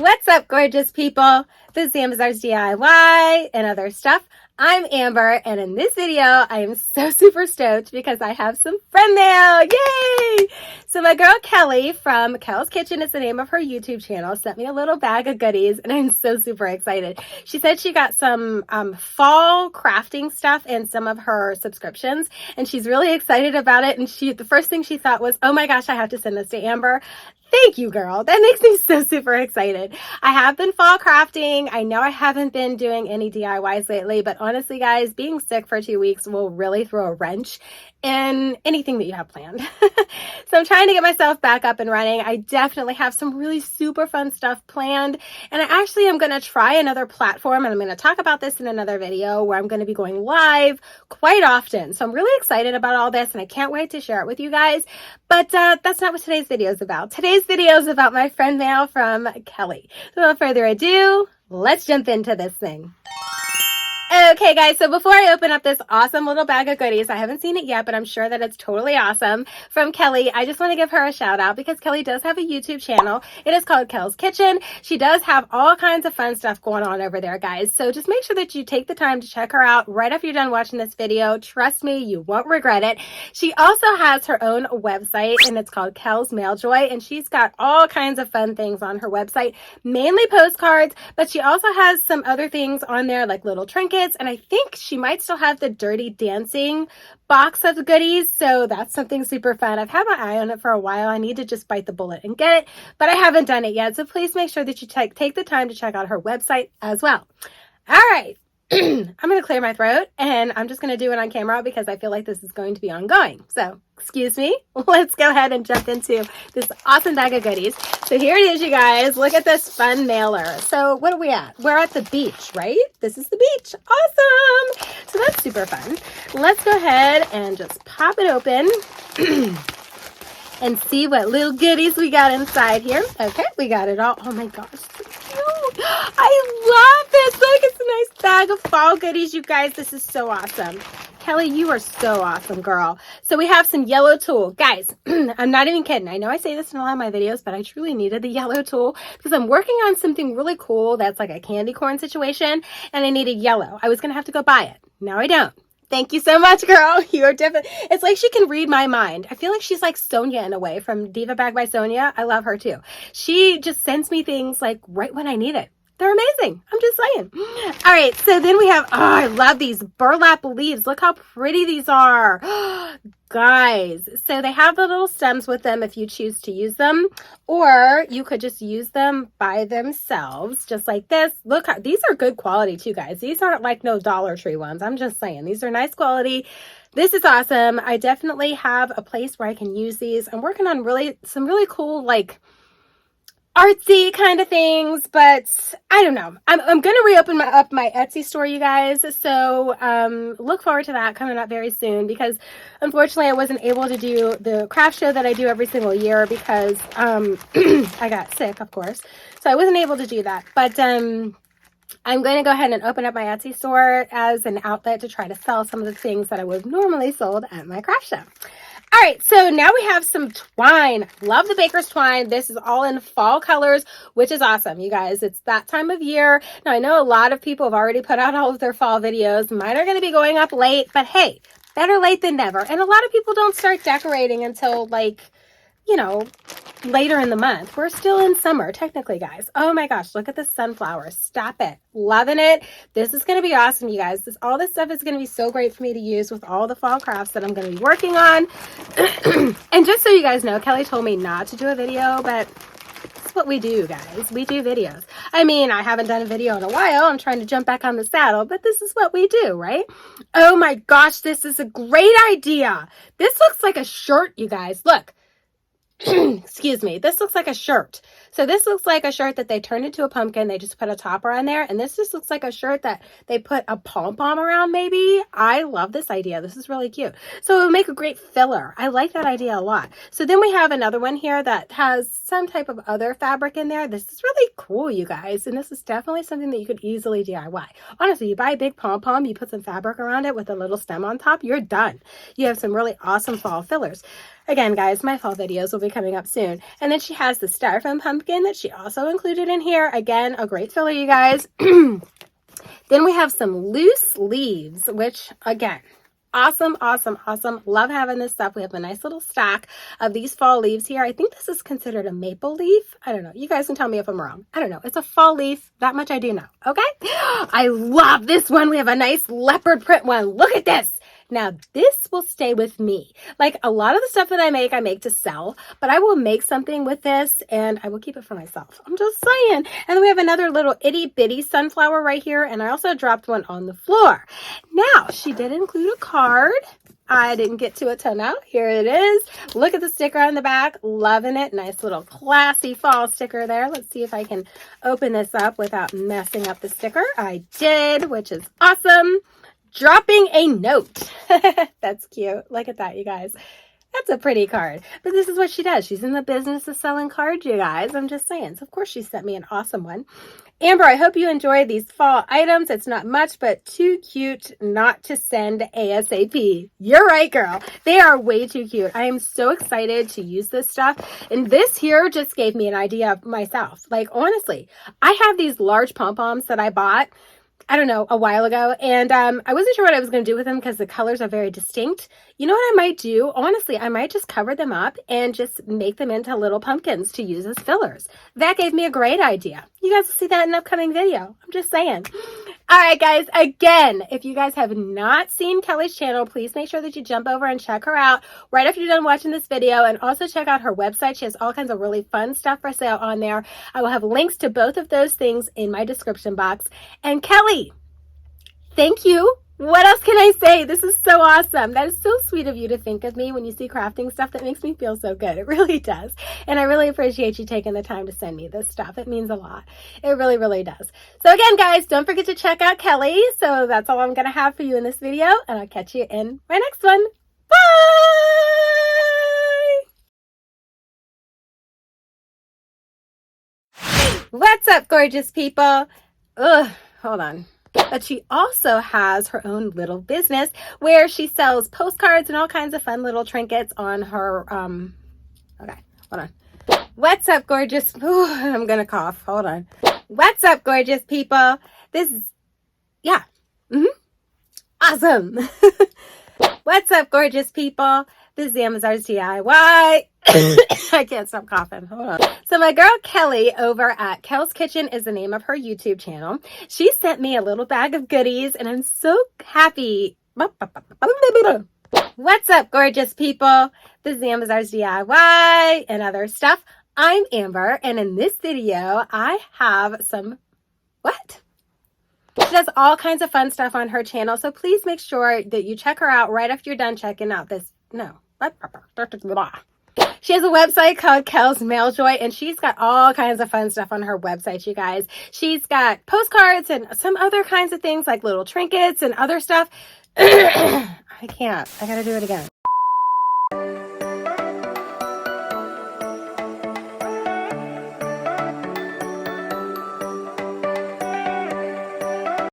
What's up, gorgeous people? This is Amazon's DIY and other stuff. I'm Amber, and in this video, I am so super stoked because I have some friend mail. Yay! So my girl Kelly from Kel's Kitchen is the name of her YouTube channel, sent me a little bag of goodies, and I'm so super excited. She said she got some fall crafting stuff in some of her subscriptions, and she's really excited about it. And the first thing she thought was, oh my gosh, I have to send this to Amber. Thank you, girl. That makes me so super excited. I have been fall crafting. I know I haven't been doing any DIYs lately, but honestly, guys, being sick for 2 weeks will really throw a wrench in anything that you have planned. So I'm trying to get myself back up and running. I definitely have some really super fun stuff planned. And I actually am going to try another platform, and I'm going to talk about this in another video where I'm going to be going live quite often. So I'm really excited about all this, and I can't wait to share it with you guys. But that's not what today's video is about. Today's video is about my friend mail from Kelly. So without further ado, let's jump into this thing. Okay, guys, so before I open up this awesome little bag of goodies, I haven't seen it yet, but I'm sure that it's totally awesome, from Kelly, I just want to give her a shout out because Kelly does have a YouTube channel. It is called Kel's Kitchen. She does have all kinds of fun stuff going on over there, guys. So just make sure that you take the time to check her out right after you're done watching this video. Trust me, you won't regret it. She also has her own website, and it's called Kel's Mail Joy, and she's got all kinds of fun things on her website, mainly postcards, but she also has some other things on there like little trinkets. And I think she might still have the Dirty Dancing box of goodies. So that's something super fun. I've had my eye on it for a while. I need to just bite the bullet and get it, but I haven't done it yet. So please make sure that you take the time to check out her website as well. All right. I'm going to clear my throat, and I'm just going to do it on camera because I feel like this is going to be ongoing. So excuse me. Let's go ahead and jump into this awesome bag of goodies. So here it is, you guys. Look at this fun mailer. So what are we at? We're at the beach, right? This is the beach. Awesome. So that's super fun. Let's go ahead and just pop it open and see what little goodies we got inside here. Okay, we got it all. Oh my gosh, so cute. I love this. Look, it's a nice bag of fall goodies, you guys. This is so awesome. Kelly, you are so awesome, girl. So we have some yellow tulle. Guys, I'm not even kidding. I know I say this in a lot of my videos, but I truly needed the yellow tulle because I'm working on something really cool that's like a candy corn situation, and I needed yellow. I was going to have to go buy it. Now I don't. Thank you so much, girl. You're definitely, it's like she can read my mind. I feel like she's like Sonia in a way from Diva Bag by Sonia. I love her too. She just sends me things like right when I need it. They're amazing. I'm just saying. All right. So then we have, oh, I love these burlap leaves. Look how pretty these are. Guys, so they have the little stems with them if you choose to use them, or you could just use them by themselves, just like this. Look, these are good quality too, guys. These aren't like no Dollar Tree ones. I'm just saying, these are nice quality. This is awesome. I definitely have a place where I can use these. I'm working on some really cool, like, artsy kind of things, but I don't know. I'm going to reopen my Etsy store, you guys. So look forward to that coming up very soon because unfortunately I wasn't able to do the craft show that I do every single year because I got sick, of course. So I wasn't able to do that. But I'm going to go ahead and open up my Etsy store as an outlet to try to sell some of the things that I would have normally sold at my craft show. All right, so now we have some twine. Love the baker's twine. This is all in fall colors, which is awesome, you guys. It's that time of year. Now, I know a lot of people have already put out all of their fall videos. Mine are going to be going up late, but hey, better late than never. And a lot of people don't start decorating until, like, you know, later in the month. We're still in summer, technically, guys. Oh my gosh, look at the sunflowers. Stop it. Loving it. This is going to be awesome, you guys. All this stuff is going to be so great for me to use with all the fall crafts that I'm going to be working on. And just so you guys know, Kelly told me not to do a video, but it's what we do, guys. We do videos. I mean, I haven't done a video in a while. I'm trying to jump back on the saddle, but this is what we do, right? Oh my gosh, this is a great idea. This looks like a shirt, you guys. Look. Excuse me. This looks like a shirt. So this looks like a shirt that they turned into a pumpkin. They just put a topper on there. And this just looks like a shirt that they put a pom-pom around maybe. I love this idea. This is really cute. So it would make a great filler. I like that idea a lot. So then we have another one here that has some type of other fabric in there. This is really cool, you guys. And this is definitely something that you could easily DIY. Honestly, you buy a big pom-pom, you put some fabric around it with a little stem on top, you're done. You have some really awesome fall fillers. Again, guys, my fall videos will be coming up soon. And then she has the styrofoam pumpkin that she also included in here. Again, a great filler, you guys. Then we have some loose leaves, which, again, awesome, awesome, awesome. Love having this stuff. We have a nice little stack of these fall leaves here. I think this is considered a maple leaf. I don't know. You guys can tell me if I'm wrong. I don't know. It's a fall leaf. That much I do know. Okay. I love this one. We have a nice leopard print one. Look at this. Now, this will stay with me. Like a lot of the stuff that I make to sell, but I will make something with this and I will keep it for myself. I'm just saying. And then we have another little itty bitty sunflower right here. And I also dropped one on the floor. Now, she did include a card. I didn't get to it till now. Here it is. Look at the sticker on the back. Loving it. Nice little classy fall sticker there. Let's see if I can open this up without messing up the sticker. I did, which is awesome. Dropping a note. That's cute. Look at that, you guys. That's a pretty card. But this is what she does. She's in the business of selling cards, you guys. I'm just saying. So, of course, she sent me an awesome one. Amber, I hope you enjoy these fall items. It's not much, but too cute not to send ASAP. You're right, girl. They are way too cute. I am so excited to use this stuff. And this here just gave me an idea of myself. Like, honestly, I have these large pom-poms that I bought, I don't know, a while ago. And I wasn't sure what I was going to do with them because the colors are very distinct. You know what I might do? Honestly, I might just cover them up and just make them into little pumpkins to use as fillers. That gave me a great idea. You guys will see that in an upcoming video. I'm just saying. All right, guys. Again, if you guys have not seen Kelly's channel, please make sure that you jump over and check her out right after you're done watching this video. And also check out her website. She has all kinds of really fun stuff for sale on there. I will have links to both of those things in my description box. And Kelly, thank you. What else can I say? This is so awesome. That is so sweet of you to think of me when you see crafting stuff. That makes me feel so good. It really does. And I really appreciate you taking the time to send me this stuff. It means a lot. It really, really does. So again, guys, don't forget to check out Kelly. So that's all I'm going to have for you in this video. And I'll catch you in my next one. Bye! What's up, gorgeous people? Ugh, hold on. But she also has her own little business where she sells postcards and all kinds of fun little trinkets on her, okay, hold on. What's up, gorgeous? Ooh, I'm gonna cough. Hold on. What's up, gorgeous people? This is, yeah, awesome. What's up, gorgeous people? This is Amazon's DIY. I can't stop coughing. Hold on. So my girl Kelly over at Kel's Kitchen is the name of her YouTube channel. She sent me a little bag of goodies and I'm so happy. What's up, gorgeous people? This is Amazon's DIY and other stuff. I'm Amber, and in this video, I have some, what? She does all kinds of fun stuff on her channel, so please make sure that you check her out right after you're done checking out this, She has a website called Kel's Mailjoy, and she's got all kinds of fun stuff on her website, you guys. She's got postcards and some other kinds of things like little trinkets and other stuff. I can't. I gotta do it again.